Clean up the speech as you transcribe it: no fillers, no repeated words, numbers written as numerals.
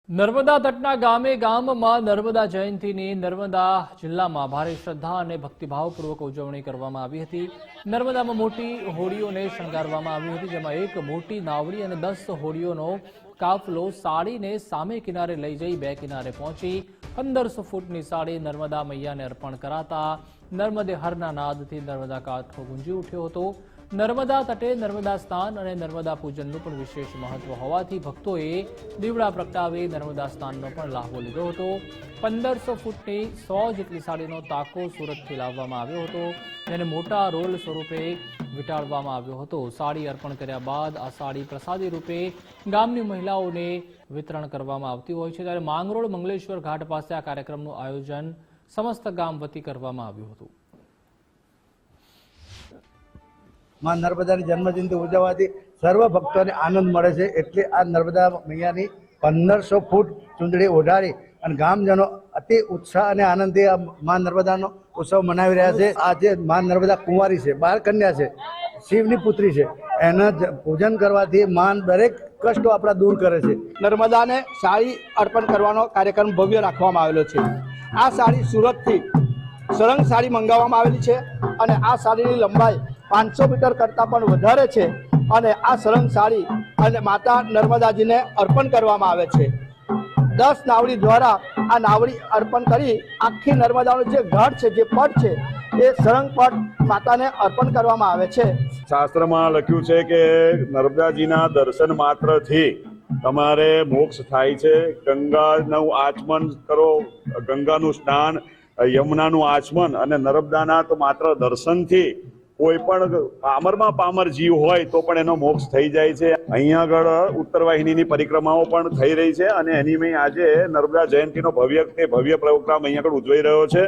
નર્મદા તટના ગામે ગામમાં નર્મદા જયંતીની નર્મદા જિલ્લામાં ભારે શ્રદ્ધા અને ભક્તિભાવપૂર્વક ઉજવણી કરવામાં આવી હતી। નર્મદામાં મોટી હોડીઓને શણગારવામાં આવી હતી, જેમાં એક મોટી નાવડી અને 10 હોડીઓનો કાફલો સાડીને સામે કિનારે લઈ જઈ બે કિનારે પહોંચી 1500 ફૂટની સાડી નર્મદા મૈયાને અર્પણ કરાતા નર્મદે હરના નાદથી નર્મદા કાંઠો ગુંજી ઉઠ્યો હતો। નર્મદા તટે નર્મદા સ્નાન અને નર્મદા પૂજનનું પણ વિશેષ મહત્વ હોવાથી ભક્તોએ દીવડા પ્રગટાવી નર્મદા સ્નાનનો પણ લાભો લીધો હતો। 1500 ફૂટની 100 જેટલી સાડીનો તાકો સુરતથી લાવવામાં આવ્યો હતો, જેને મોટા રોલ સ્વરૂપે વીંટાળવામાં આવ્યો હતો। સાડી અર્પણ કર્યા બાદ આ સાડી પ્રસાદી રૂપે ગામની મહિલાઓને વિતરણ કરવામાં આવતી હોય છે, ત્યારે માંગરોળ મંગલેશ્વર ઘાટ પાસે આ કાર્યક્રમનું આયોજન સમસ્ત ગામ વતી કરવામાં આવ્યું હતું। मां नर्मदाની જન્મજયંતિ ઉજવવાથી સર્વ ભક્તોને આનંદ મળે છે। એટલે આ નર્મદા મૈયાની 1500 ફૂટ ચૂંદડી ઓઢાડી અને ગામજનો અતિ ઉત્સાહ અને આનંદથી આ માં નર્મદાનો ઉત્સવ મનાવી રહ્યા છે। આજે માં નર્મદા કુંવારી છે, બાળ કન્યા છે, શિવની પુત્રી છે। એના પૂજન કરવાથી માં દરેક કષ્ટો આપણા દૂર કરે છે। નર્મદાને સાડી અર્પણ કરવાનો કાર્યક્રમ ભવ્ય રાખવામાં આવેલો છે। આ સાડી સુરતથી સરંગ સાડી મંગાવવામાં આવેલી છે અને આ સાડીની લંબાઈ 500 મીટર કરતાં પણ વધારે છે અને આ સરંગ સાડી અને માતા નર્મદાજીને અર્પણ કરવામાં આવે છે। 10 નાવડી દ્વારા આ નાવડી અર્પણ કરી આખી નર્મદાનો જે ઘાટ છે, જે પટ છે, એ સરંગ પટ માતાને અર્પણ કરવામાં આવે છે। શાસ્ત્રમાં લખ્યું છે કે નર્મદાજીના દર્શન માત્રથી તમારે મોક્ષ થાય છે। ગંગાનું આચમન કરો, ગંગાનું સ્નાન, યમુનાનું આચમન અને નર્મદાના તો માત્ર દર્શનથી કોઈ પણ પામરમાં પામર જીવ હોય તો પણ એનો મોક્ષ થઈ જાય છે। અહીંયા આગળ ઉત્તર વાહિનીની પરિક્રમાઓ પણ થઈ રહી છે અને એની મેં આજે નર્મદા જયંતિનો ભવ્ય પ્રોગ્રામ અહીંયા આગળ ઉજવાઈ રહ્યો છે।